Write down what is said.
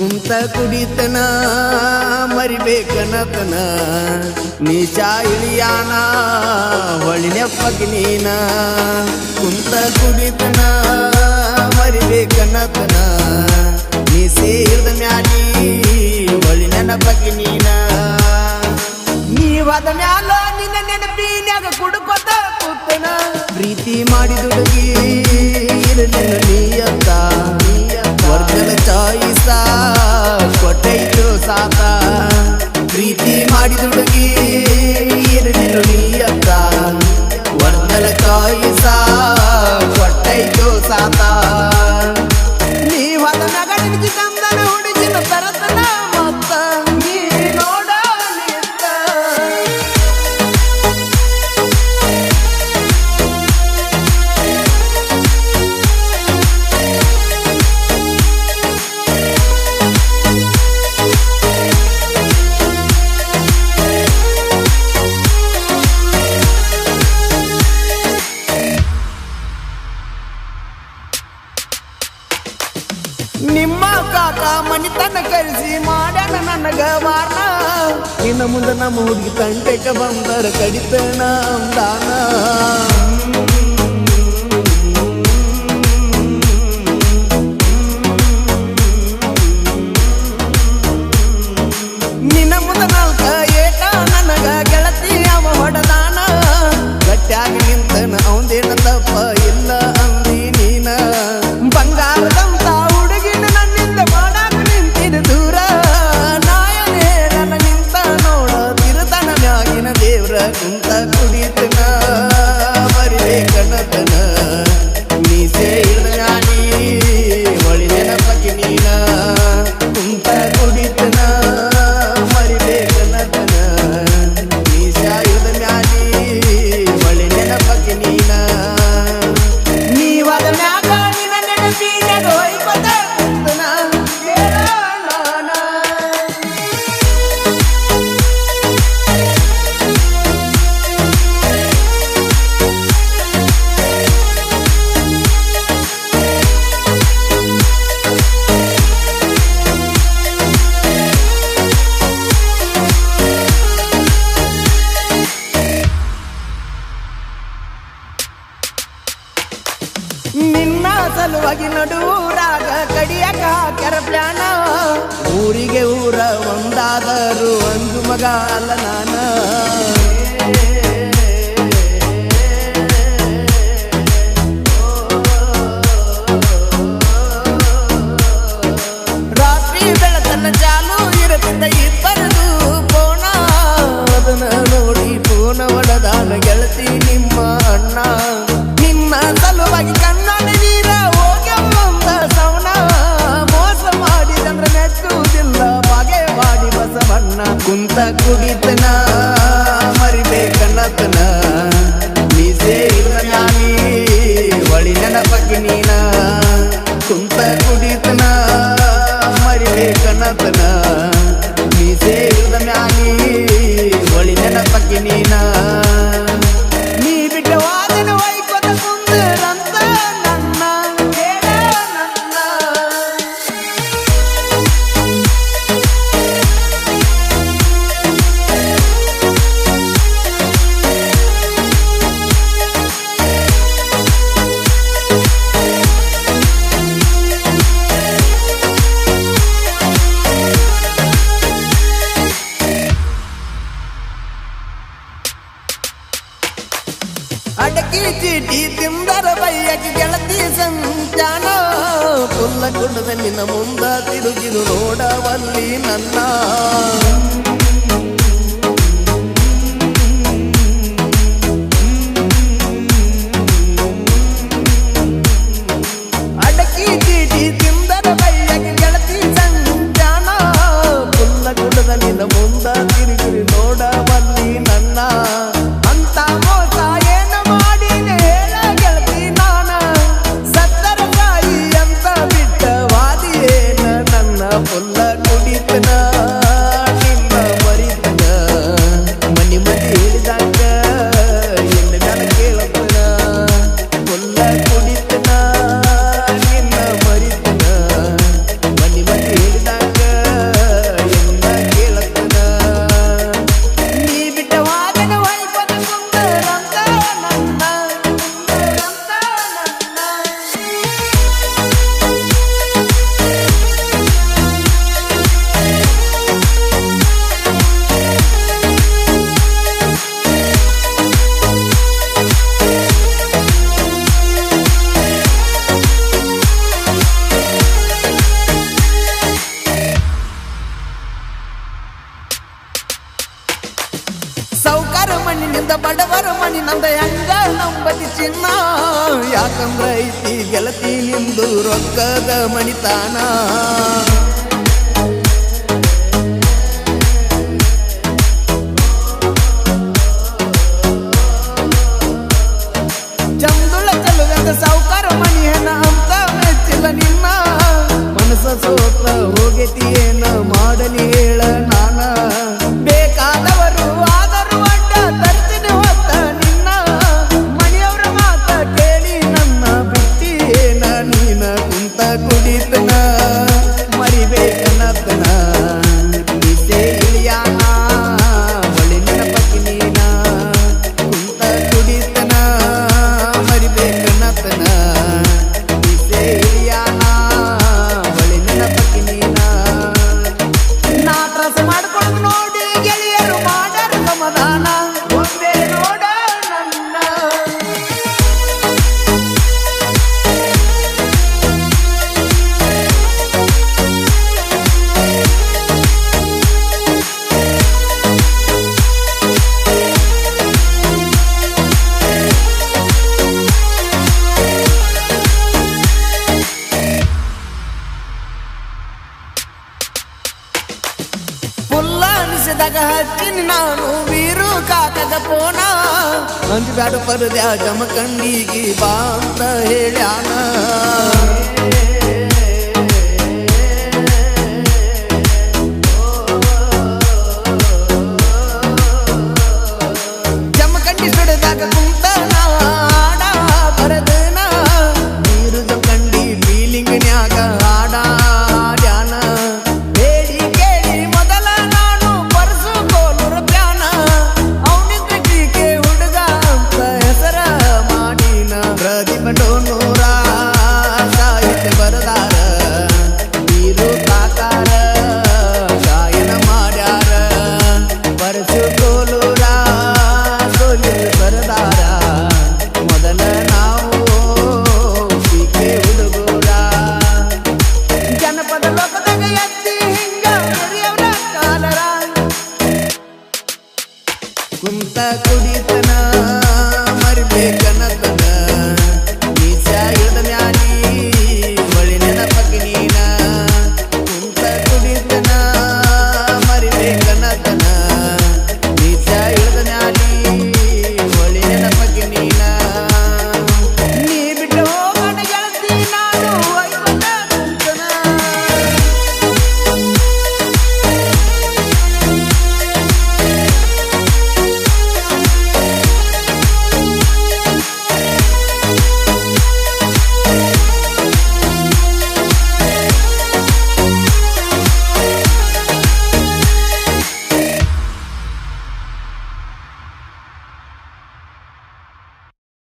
ಕುಂತ ಕುಡಿತನ ಮರಿಬೇಕನತನ ನೀಚಾ ಇಳಿಯಾನ ಹೊಳಿನೆಪ್ಪಗೆ ನೀನ ಕುಂತ ಕುಡಿತನ ಮರಿಬೇಕನತನ ನೀ ಸೇರಿದ ಮ್ಯಾಲಿ ಹೊಳಿ ನೆನಪಗೆ ನೀನ ನೀವಾದ ಮ್ಯಾಲ ನಿನ್ನ ನೆನಪಿನ್ಯಾಗ ಕುಡ್ಕೊತ ಕೂತನ ಪ್ರೀತಿ ಮಾಡಿದುಡುಗಿ ಇರಲಿಲ್ಲ ನೀಯತ್ತ ವರ್ಜಲ ಚಾಯಿಸ ಕೊಟ್ಟೈತು ಸಾತ ಪ್ರೀತಿ ಮಾಡಿದುಡುಗಿ ಇರಲಿಲ್ಲ ನೀಯತ್ತ ವರ್ಜಲ ಚಾಯಿಸ ಕೊಟ್ಟೈತು ಸಾತ ನೀವಾದ ಮ್ಯಾಗ ನಿನಗೆ ಚಂದನ ಹುಡುಗಿನ ತರತನ ಮತ್ತ ನೀ ನೋಡಲಿದ್ದ ನಿಮ್ಮ ಕಾಕ ಮನಿತನ ಕರೆಸಿ ಮಾಡ್ಯಾನ ನನಗ ವಾರ್ನ ಇನ್ನು ಮುಂದೆ ನಮ್ಮ ಹುಡುಗಿ ತಂಟೆಗೆ ಬಂದರ ಕಡಿತನ ಅಂದಾನ ನಿನ್ನ ಮುಂದೆ ನಾಲ್ಕ ಏಟ ನನಗ ಗೆಳತಿ ಅವ ಹೊಡೆದಾನ ಗಟ್ಟ್ಯಾಗಿ ನಿಂತನ ಅವಂದೇನ ತಪ್ಪ ಇಲ್ಲ ಅಂದಿ ನೀನ ಬಂಗಾರದಂತ ಕುಂತ ಕುಡಿತನ ಮರಿಬೇಕನತನ ನೀ ಸೇರಿದ ಮ್ಯಾಲಿ ಹೊಳಿ ನೆನಪಗೆ ನೀನ ಕುಂತ ಕುಡಿತನ ಮರಿಬೇಕನತನ ನೀ ಸೇರಿದ ಮ್ಯಾಲಿ ಹೊಳಿ ನೆನಪಗೆ ನೀನ ನೀವಾದ ಮ್ಯಾಗ ನಿನ್ನ ನೆನಪಿನ್ಯಾಗ ಹೊಯ್ಕೊತ ಕೂತನ ನಿನ್ನ ಸಲುವಾಗಿ ನಡುರಾಗ ಕಡಿಯಾಕ ಹಾಕ್ಯಾರ ಪ್ಲಾನ ಊರಿಗೆ ಊರ ಒಂದಾದರು ಒಂದು ಮಗ ಅಲ್ಲ ನಾನ ರಾತ್ರಿ ಬೆಳತನ ಚಾಲು ಇರತಿದ್ದ ಇಬ್ಬರದು ಪೋಣ ಅದನ್ನ ನೋಡಿ ಪೋನ ಒಡದಾನ ಗೆಳತಿ ನಿಮ್ಮ ಅಣ್ಣ ನಿನ್ನ ಸಲುವಾಗಿ ಕಣ್ಣಾಡಿ ನೀರ ಹೋಗ್ಯವಂದ ಸವಣ ಮೋಸ ಮಾಡಿದಂದ್ರೆ ಮೆಚ್ಚುವುದಿಲ್ಲ ಬಗೆ ಮಾಡಿ ಬಸವಣ್ಣ ಕುಂತ ಕುಡಿತನ ಮರಿಬೇಕನ್ನತನ ನೀ ಸೇರಿದ ಮ್ಯಾಲಿ ಹೊಳಿ ನೆನಪಗೆ ನೀನ ಕುಂತ ಕುಡಿತನ ಮರಿಬೇಕನ್ನತನ ನೀ ಸೇರಿದ ಮ್ಯಾಲಿ ಹೊಳಿ ನೆನಪಗೆ ನೀನ ನೀ ಬಿಟ್ಟ ವಾದನ ವೈಕೊತ ಕುಂದರಂತ ನನ್ನ ಹೇಳ ನನ್ನ ಅಡಕಿ ಚೀಟಿ ತಿಂದರ ಬೈಯಕ್ಕೆ ಗೆಳತಿ ಸಂಚಾನ ಪುಲ್ಲ ಕುಂಡದ ನಿನ್ನ ಮುಂದ ತಿರುಗಿದು ನೋಡವಲ್ಲಿ ನನ್ನ ಅಡಕಿ ಚೀಟಿ ತಿಂದರ ಬೈಯಕ್ಕೆ ಗೆಳತಿ ಸಂಚಾನ ಪುಲ್ಲ ಕುಂಡದ ನಿನ್ನ ಮುಂದ ತಿರುಗಿದು ನೋಡವಲ್ಲಿ ನನ್ನ ಅಂತ ಮೋಸ ಏನು ಮಾಡಿದೆ ಹೇಳ ಗೆಳತಿ ನಾನ ಸತ್ತರ ತಾಯಿ ಅಂತ ಬಿಟ್ಟ ವಾದಿಯೇನ ನನ್ನ ಪುಲ್ಲ ಕುಡಿತನ ನಿಮ್ಮ ಮರಿತನ ಮನಿ ಮನಿ ಹೇಳಿದಾಗ ಎಲ್ಲಿ ನನ್ನ ಕೇಳತನ ಪುಲ್ಲ ಕುಡಿತನ ನಿನ್ನ ಮರಿತನ ನಂದ ಹೆಂಗ ನಂಬತಿ ಚಿನ್ನ ಯಾಕಂದ್ರ ಐತಿ ಗೆಳತಿ ನಿಂದು ರೊಕ್ಕದ ಮಣಿತಾನ ಚಂದುಳ ಚಲುವೆಂದ ಸಾವುಕಾರ ಮಣಿಯನ ಅಂತ ಮೆಚ್ಚಿಲ್ಲ ನಿನ್ನ ಮನಸ ಸೋತ ಹೋಗೈತಿ ಏನ ಮಾಡಲಿ ಹೇಳ ನಾನ ಬೇಕಾದವರು ಆದರೂ ಅಡ್ಡ ತರ್ತೀನಿ ಹೊತ್ತ ನಿನ್ನ ಮನೆಯವರ ಮಾತ ಕೇಳಿ ನನ್ನ ಬಿಟ್ಟಿ ಏನ ನೀನ ಕುಂತ ಕುಡಿತನ ಮರಿಬೇಕನ್ನತನ ಬಿಸೆ ಇಳಿಯಾನ ಒಳ್ಳೆ ನೆನಪಕ್ಕಿ ನೀನ ಕುಂತ ಕುಡಿತನ ಮರಿಬೇಕನ್ನತನ ಬಿಸೆ ಇಳಿಯಾನ ಒಳ್ಳೆ ನೆನಪಕ್ಕಿ ನೀನ ನಾ ತ್ರಾಸ ಮಾಡ್ಕೊಂಡು ನೋಡಿ ಗೆಳೆಯರು ಮಾಡ್ಯಾರ ಸಮಾಧಾನ ಒಂದೇ ನೋಡ ನನ್ನ ಫುಲ್ಲ ಅನಿಸಿದಾಗ ಹಚ್ಚಿನ ನಾನು ವೀರು ಕಾಕಗ ಪೋನ ಅಂಜಬ್ಯಾಡ ಪರದ್ಯಾ ಜಮಖಂಡಿಗೆ ಬಾ ಅಂತ ಹೇಳ್ಯಾನ